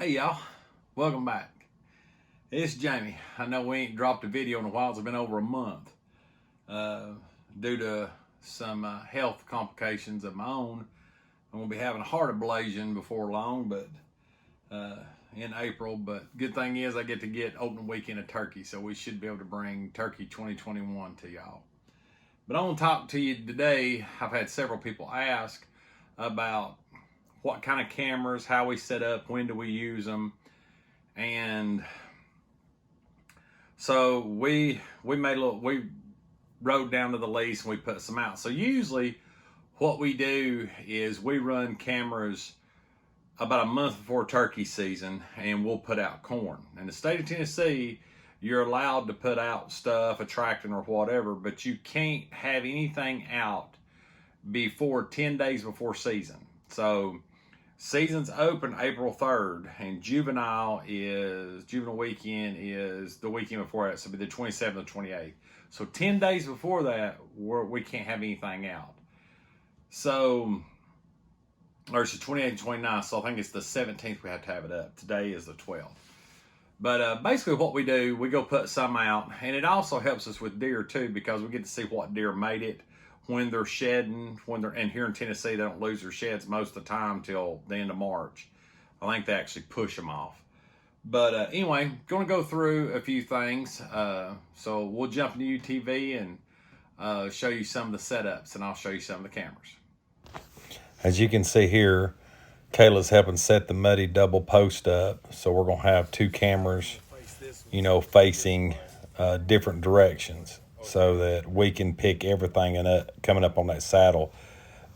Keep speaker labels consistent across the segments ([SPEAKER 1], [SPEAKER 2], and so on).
[SPEAKER 1] Hey y'all, welcome back. It's Jamie. I know we ain't dropped a video in a while. It's been over a month due to some health complications of my own. I'm gonna be having a heart ablation before long, but in April. But good thing is I get to get opening weekend of turkey, so we should be able to bring Turkey 2021 to y'all. But I want to talk to you today. I've had several people ask about what kind of cameras, how we set up, when do we use them, and so we rode down to the lease and we put some out. So usually what we do is we run cameras about a month before turkey season and we'll put out corn. In the state of Tennessee, you're allowed to put out stuff, attracting or whatever, but you can't have anything out before 10 days before season. So season's open April 3rd, and juvenile weekend is the weekend before that, so it'll be the 27th and 28th. So 10 days before that, we can't have anything out. So, or it's the 28th and 29th, so I think it's the 17th we have to have it up. Today is the 12th. But basically what we do, we go put some out, and it also helps us with deer too, because we get to see what deer made it, when they're shedding, and here in Tennessee, they don't lose their sheds most of the time till the end of March. I think they actually push them off. But anyway, going to go through a few things. So we'll jump into UTV and show you some of the setups, and I'll show you some of the cameras.
[SPEAKER 2] As you can see here, Kayla's helping set the muddy double post up. So we're going to have two cameras, facing different directions, so that we can pick everything coming up on that saddle.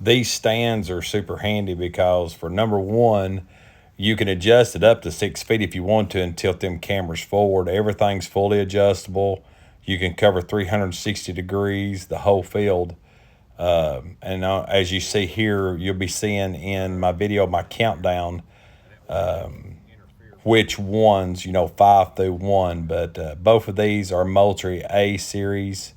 [SPEAKER 2] These stands are super handy because, for number one, you can adjust it up to 6 feet if you want to and tilt them cameras forward. Everything's fully adjustable. You can cover 360 degrees, the whole field. And as you see here, you'll be seeing in my video, my countdown, which ones, 5 through 1, but both of these are MOULTRIE A series,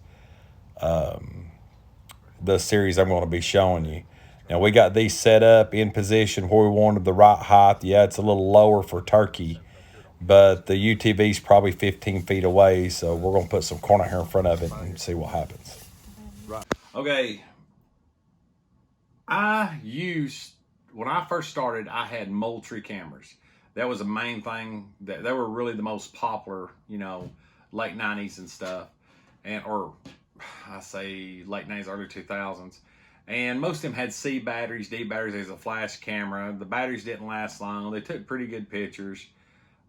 [SPEAKER 2] the series I'm going to be showing you. Now, we got these set up in position where we wanted the right height. Yeah, it's a little lower for turkey, but the UTV's probably 15 feet away, so we're going to put some corn out here in front of it and see what happens.
[SPEAKER 1] Right. Okay. When I first started, I had MOULTRIE cameras. That was the main thing. They were really the most popular, late 90s and stuff. Or I say late 90s, early 2000s. And most of them had C batteries, D batteries. There's a flash camera. The batteries didn't last long. They took pretty good pictures.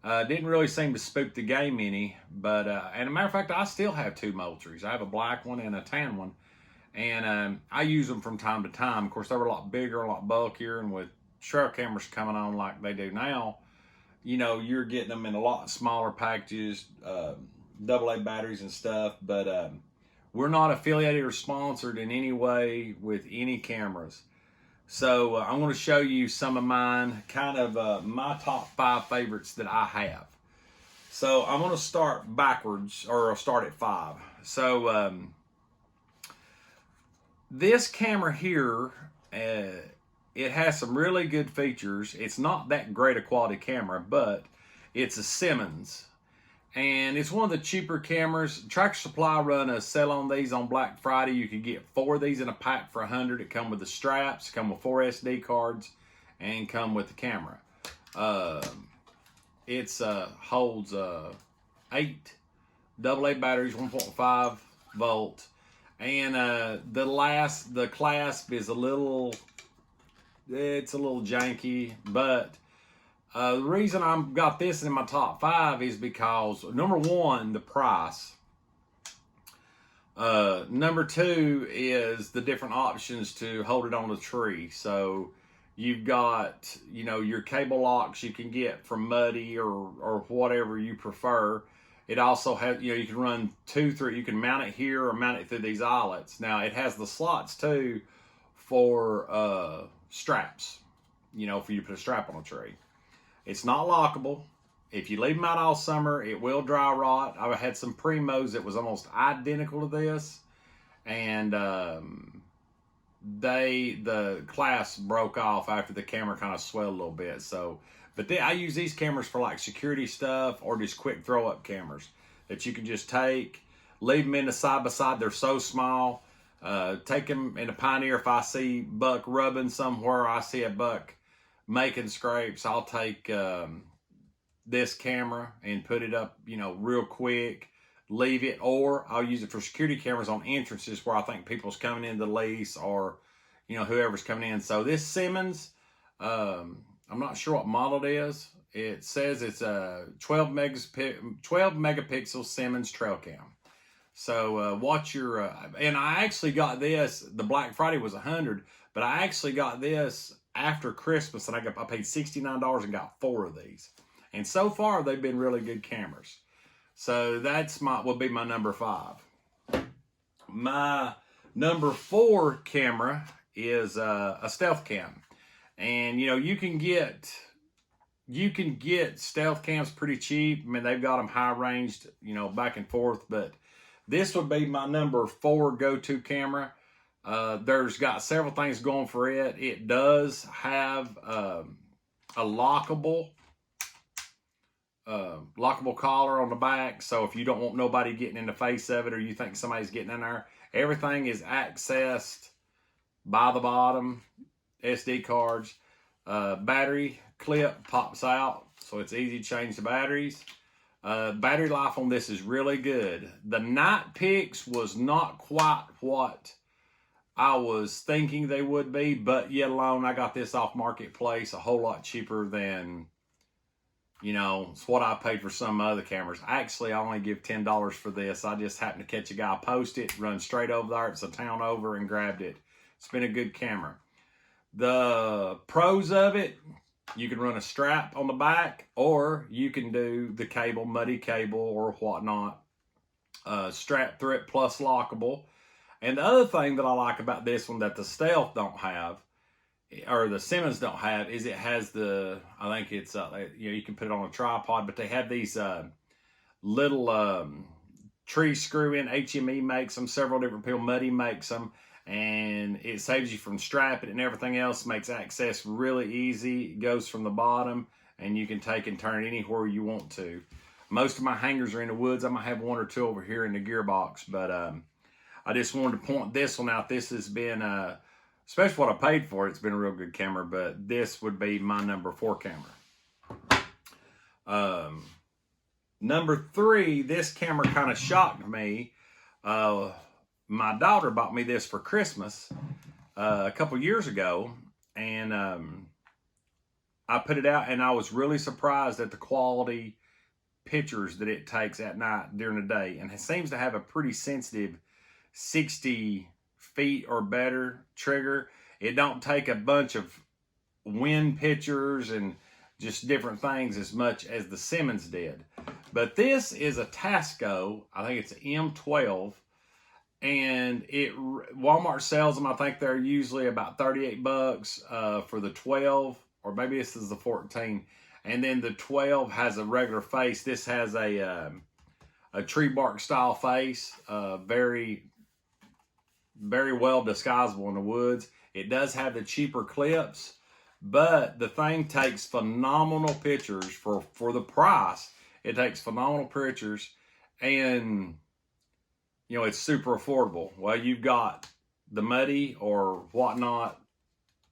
[SPEAKER 1] Didn't really seem to spook the game any. But, and a matter of fact, I still have two MOULTRIEs. I have a black one and a tan one. And I use them from time to time. Of course, they were a lot bigger, a lot bulkier. And with trail cameras coming on like they do now, you're getting them in a lot smaller packages, AA batteries and stuff. But we're not affiliated or sponsored in any way with any cameras. So I'm going to show you some of mine, kind of my top 5 favorites that I have. So I'm going to start backwards, or I'll start at 5. So this camera here, it has some really good features. It's not that great a quality camera, but it's a Simmons. And it's one of the cheaper cameras. Tractor Supply run a sale on these on Black Friday. You could get 4 of these in a pack for $100. It come with the straps, come with 4 SD cards, and come with the camera. It holds 8 AA batteries, 1.5 volt. And the clasp is a little janky, but the reason I've got this in my top 5 is because, number one, the price. Number 2 is the different options to hold it on the tree. So you've got, your cable locks you can get from Muddy or whatever you prefer. It also has, you can run 2 through, you can mount it here or mount it through these eyelets. Now, it has the slots too for straps, for you to put a strap on a tree. It's not lockable. If you leave them out all summer, it will dry rot. I had some Primos that was almost identical to this, and the clasp broke off after the camera kind of swelled a little bit. So, But I use these cameras for like security stuff or just quick throw up cameras that you can just take, leave them in the side by side. They're so small. Take them in a Pioneer. If I see buck rubbing somewhere, I see a buck making scrapes, I'll take this camera and put it up, you know, real quick, leave it, or I'll use it for security cameras on entrances where I think people's coming in the lease or, you know, whoever's coming in. So this Simmons, I'm not sure what model it is. It says it's a 12 megapixel Simmons trail cam. So watch your, and I actually got this, the Black Friday was 100, but I actually got this after Christmas, and I paid $69 and got 4 of these. And so far, they've been really good cameras. So that's will be my number 5. My number 4 camera is a stealth cam. And, you know, you can get stealth cams pretty cheap. I mean, they've got them high ranged, you know, back and forth, but this would be my number 4 go-to camera. There's got several things going for it. It does have a lockable collar on the back. So if you don't want nobody getting in the face of it, or you think somebody's getting in there, everything is accessed by the bottom. SD cards. Battery clip pops out, so it's easy to change the batteries. Battery life on this is really good. The night pics was not quite what I was thinking they would be, but yet alone, I got this off Marketplace a whole lot cheaper than, you know, it's what I paid for some other cameras. Actually, I only give $10 for this. I just happened to catch a guy post it, run straight over there. It's a town over, and grabbed it. It's been a good camera. The pros of it, you can run a strap on the back, or you can do the cable, muddy cable or whatnot, strap through it plus lockable. And the other thing that I like about this one that the Stealth don't have, or the Simmons don't have, is it has I think it's, you know, you can put it on a tripod, but they have these little tree screw-in. HME makes them, several different people, Muddy makes them, and it saves you from strapping and everything else, makes access really easy. It goes from the bottom, and you can take and turn it anywhere you want to. Most of my hangers are in the woods. I might have 1 or 2 over here in the gearbox, but I just wanted to point this one out. This has been, especially what I paid for it, it's been a real good camera, but this would be my number 4 camera. Number 3, this camera kind of shocked me. My daughter bought me this for Christmas a couple years ago, and I put it out, and I was really surprised at the quality pictures that it takes at night during the day, and it seems to have a pretty sensitive 60 feet or better trigger. It don't take a bunch of wind pictures and just different things as much as the Simmons did. But this is a Tasco. I think it's an M12. And Walmart sells them. I think they're usually about $38 for the 12, or maybe this is the 14. And then the 12 has a regular face. This has a tree bark style face, very, very well disguisable in the woods. It does have the cheaper clips, but the thing takes phenomenal pictures for the price. It takes phenomenal pictures, and you know, it's super affordable. Well, you've got the Muddy or whatnot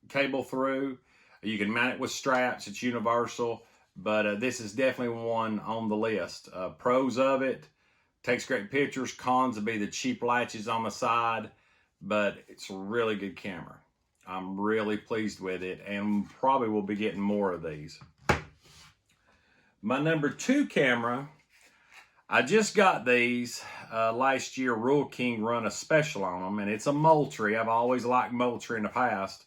[SPEAKER 1] cable through. You can mount it with straps. It's universal, but this is definitely one on the list. Pros of it, takes great pictures. Cons would be the cheap latches on the side, but it's a really good camera. I'm really pleased with it, and probably will be getting more of these. My number 2 camera, I just got these last year. Rural King run a special on them, and it's a MOULTRIE. I've always liked MOULTRIE in the past.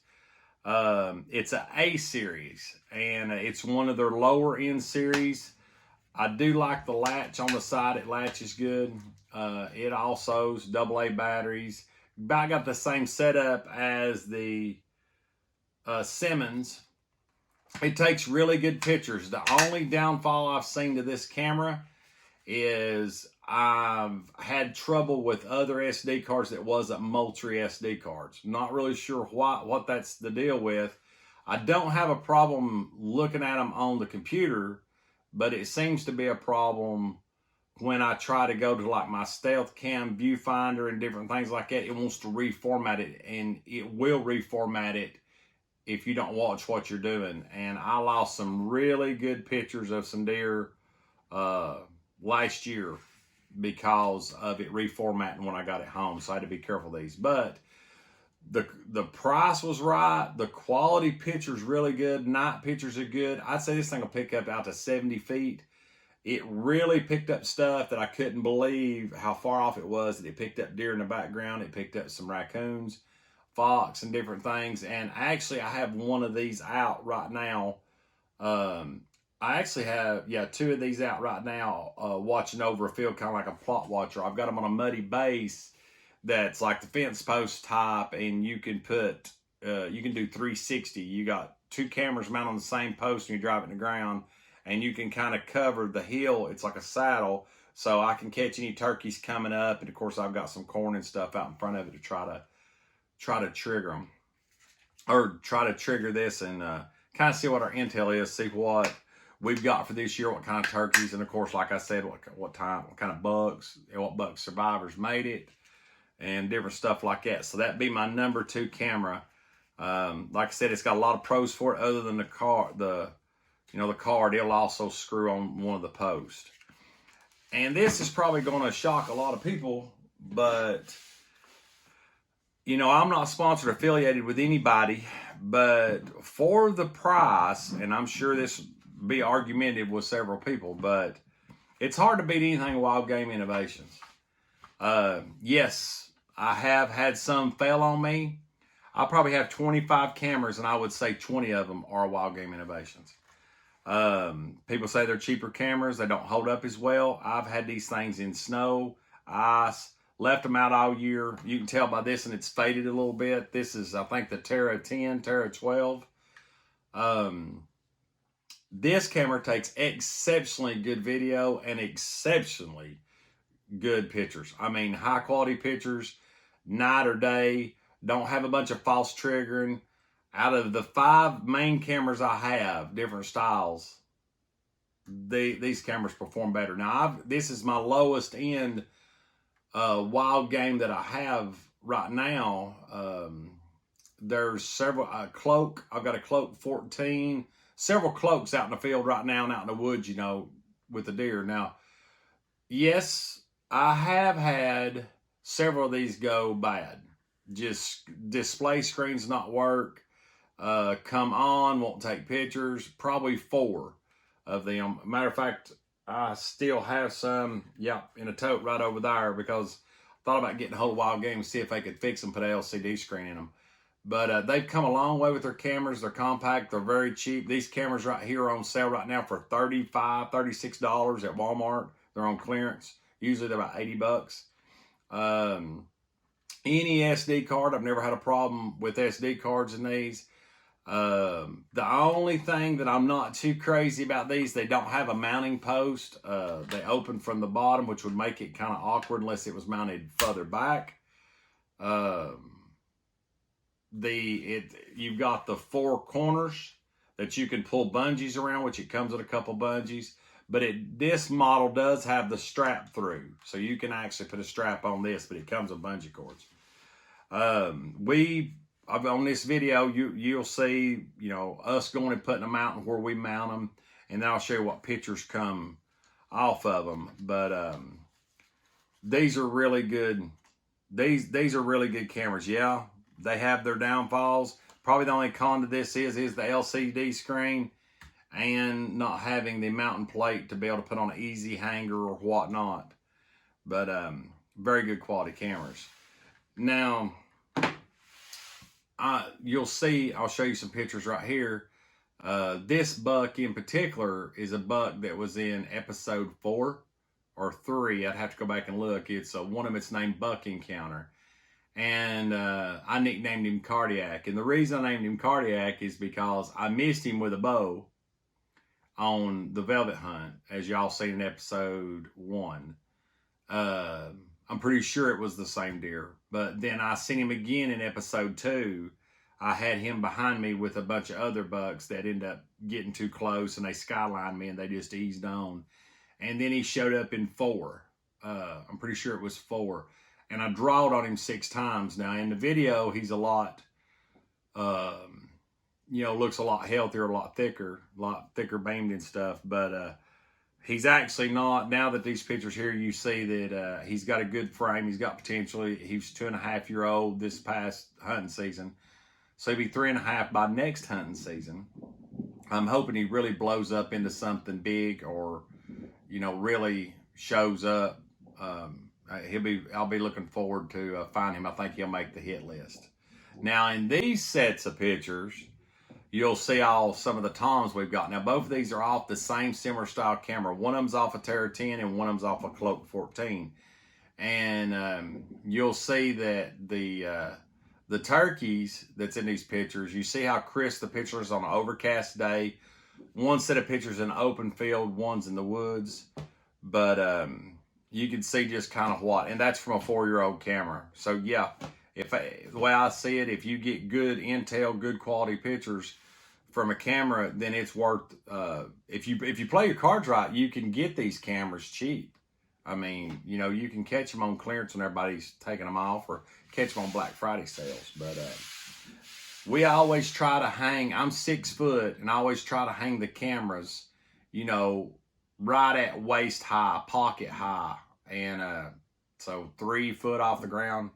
[SPEAKER 1] It's an A series, and it's one of their lower end series. I do like the latch on the side. It latches good. It also is AA batteries. I got the same setup as the Simmons. It takes really good pictures. The only downfall I've seen to this camera is I've had trouble with other SD cards that wasn't MOULTRIE SD cards. Not really sure what that's the deal with. I don't have a problem looking at them on the computer, but it seems to be a problem when I try to go to like my stealth cam viewfinder and different things like that. It wants to reformat it, and it will reformat it if you don't watch what you're doing. And I lost some really good pictures of some deer last year because of it reformatting when I got it home. So I had to be careful of these. But the price was right. The quality picture's really good. Night pictures are good. I'd say this thing will pick up out to 70 feet. It really picked up stuff that I couldn't believe how far off it was. That it picked up deer in the background. It picked up some raccoons, fox, and different things. And actually, I have one of these out right now. I actually have, two of these out right now, watching over a field, kind of like a plot watcher. I've got them on a muddy base that's like the fence post type, and you can put, you can do 360. You got two cameras mounted on the same post, and you drive it in the ground, and you can kind of cover the hill. It's like a saddle, so I can catch any turkeys coming up. And of course, I've got some corn and stuff out in front of it to try to trigger them, or try to trigger this and kind of see what our intel is, see what we've got for this year, what kind of turkeys, and of course, like I said, what kind of bucks, what buck survivors made it, and different stuff like that. So that'd be my number 2 camera. Like I said, it's got a lot of pros for it, other than the card. The card, it'll also screw on one of the posts. And this is probably going to shock a lot of people, but I'm not sponsored or affiliated with anybody, but for the price, and I'm sure this will be argumentative with several people, but it's hard to beat anything Wildgame Innovations. Yes, I have had some fail on me. I probably have 25 cameras, and I would say 20 of them are Wildgame Innovations. People say they're cheaper cameras. They don't hold up as well. I've had these things in snow, ice, left them out all year. You can tell by this, and it's faded a little bit. This is, I think, the Terra 10, Terra 12. This camera takes exceptionally good video and exceptionally good pictures. I mean, high quality pictures, night or day. Don't have a bunch of false triggering. Out of the 5 main cameras I have, different styles, these cameras perform better. Now, this is my lowest end Wildgame that I have right now. There's several, cloak. I've got a cloak 14, several cloaks out in the field right now and out in the woods, with the deer. Now, yes, I have had several of these go bad. Just display screens not work. Come on, won't take pictures. Probably 4 of them. Matter of fact, I still have some, in a tote right over there, because I thought about getting a hold of Wildgame and see if they could fix them, put an LCD screen in them. But they've come a long way with their cameras. They're compact. They're very cheap. These cameras right here are on sale right now for $35, $36 at Walmart. They're on clearance. Usually they're about $80. Any SD card, I've never had a problem with SD cards in these. The only thing that I'm not too crazy about these, they don't have a mounting post. They open from the bottom, which would make it kind of awkward unless it was mounted further back. You've got the 4 corners that you can pull bungees around, which it comes with a couple bungees. But this model does have the strap through, so you can actually put a strap on this, but it comes with bungee cords. On this video, you'll see, us going and putting them out and where we mount them, and then I'll show you what pictures come off of them. But these are really good. These are really good cameras. Yeah, they have their downfalls. Probably the only con to this is the LCD screen and not having the mounting plate to be able to put on an easy hanger or whatnot. But very good quality cameras. Now, you'll see, I'll show you some pictures right here. This buck in particular is a buck that was in episode 4 or 3. I'd have to go back and look. It's one of them, it's named Buck Encounter. And I nicknamed him Cardiac. And the reason I named him Cardiac is because I missed him with a bow on the velvet hunt, as y'all seen in episode 1. I'm pretty sure it was the same deer. But then I seen him again in episode 2. I had him behind me with a bunch of other bucks that ended up getting too close, and they skylined me, and they just eased on. And then he showed up in 4. I'm pretty sure it was 4. And I drawed on him 6 times. Now, in the video, he's a lot, you know, looks a lot healthier, a lot thicker beamed and stuff. But he's actually not. Now that these pictures here, you see that he's got a good frame. He's got potential. He's 2.5-year-old this past hunting season. So he'll be 3.5 by next hunting season. I'm hoping he really blows up into something big, or, you know, really shows up. I'll be looking forward to find him. I think he'll make the hit list. Now, in these sets of pictures, you'll see some of the toms we've got. Now, both of these are off the same similar style camera. One of them's off a Terra 10 and one of them's off a Cloak 14. And you'll see that the turkeys that's in these pictures, you see how crisp the picture is on an overcast day. One set of pictures in an open field, one's in the woods. But you can see just kind of what, and that's from a 4-year-old camera. So yeah, the way I see it, if you get good intel, good quality pictures from a camera, then it's worth, if you play your cards right, you can get these cameras cheap. I mean, you know, you can catch them on clearance when everybody's taking them off, or catch them on Black Friday sales. But we always try to hang, I'm 6 foot, and I always try to hang the cameras, you know, right at waist high, pocket high. And so 3 foot off the ground,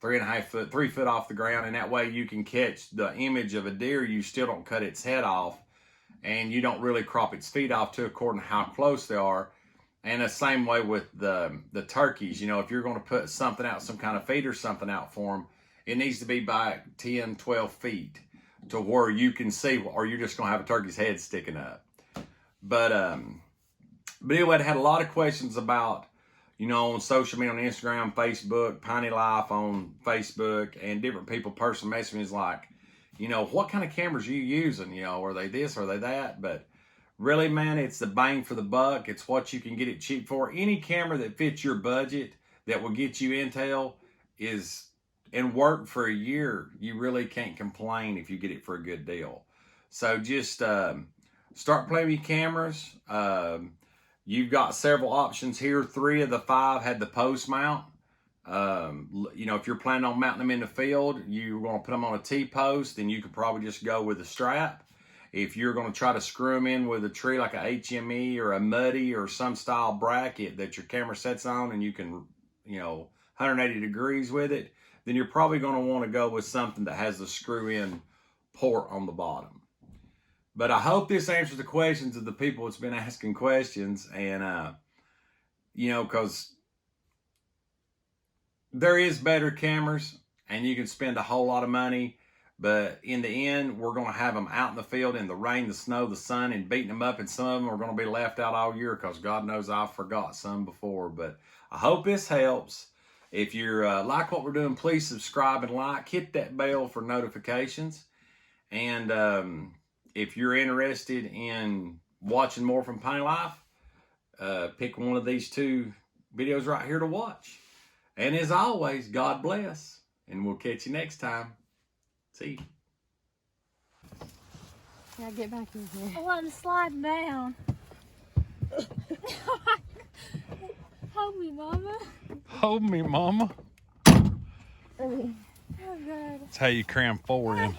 [SPEAKER 1] 3.5 foot, 3 foot off the ground. And that way you can catch the image of a deer. You still don't cut its head off, and you don't really crop its feet off too, according to how close they are. And the same way with the turkeys. You know, if you're going to put something out, some kind of feed or something out for them, it needs to be by 10, 12 feet to where you can see, or you're just going to have a turkey's head sticking up. But anyway, I had a lot of questions about, you know, on social media, on Instagram, Facebook, Piney Life on Facebook, and different people personally messaging me is like, you know, what kind of cameras are you using? You know, are they this, are they that? But really, man, it's the bang for the buck. It's what you can get it cheap for. Any camera that fits your budget that will get you intel and work for a year, you really can't complain if you get it for a good deal. So just start playing with your cameras. You've got several options here. 3 of the 5 had the post mount. You know, if you're planning on mounting them in the field, you're going to put them on a T-post, then you could probably just go with a strap. If you're going to try to screw them in with a tree like a HME or a Muddy or some style bracket that your camera sets on, and you can, you know, 180 degrees with it, then you're probably going to want to go with something that has the screw-in port on the bottom. But I hope this answers the questions of the people that's been asking questions. And, you know, because there is better cameras, and you can spend a whole lot of money. But in the end, we're going to have them out in the field in the rain, the snow, the sun, and beating them up. And some of them are going to be left out all year because God knows I forgot some before. But I hope this helps. If you're like what we're doing, please subscribe and like. Hit that bell for notifications. And if you're interested in watching more from Piney Life, pick one of these 2 videos right here to watch. And as always, God bless. And we'll catch you next time. See you.
[SPEAKER 3] Yeah, get back in here.
[SPEAKER 4] I want to slide down. Hold me, Mama.
[SPEAKER 2] Hold me, Mama.
[SPEAKER 4] Oh, God.
[SPEAKER 2] That's how you cram 4 in.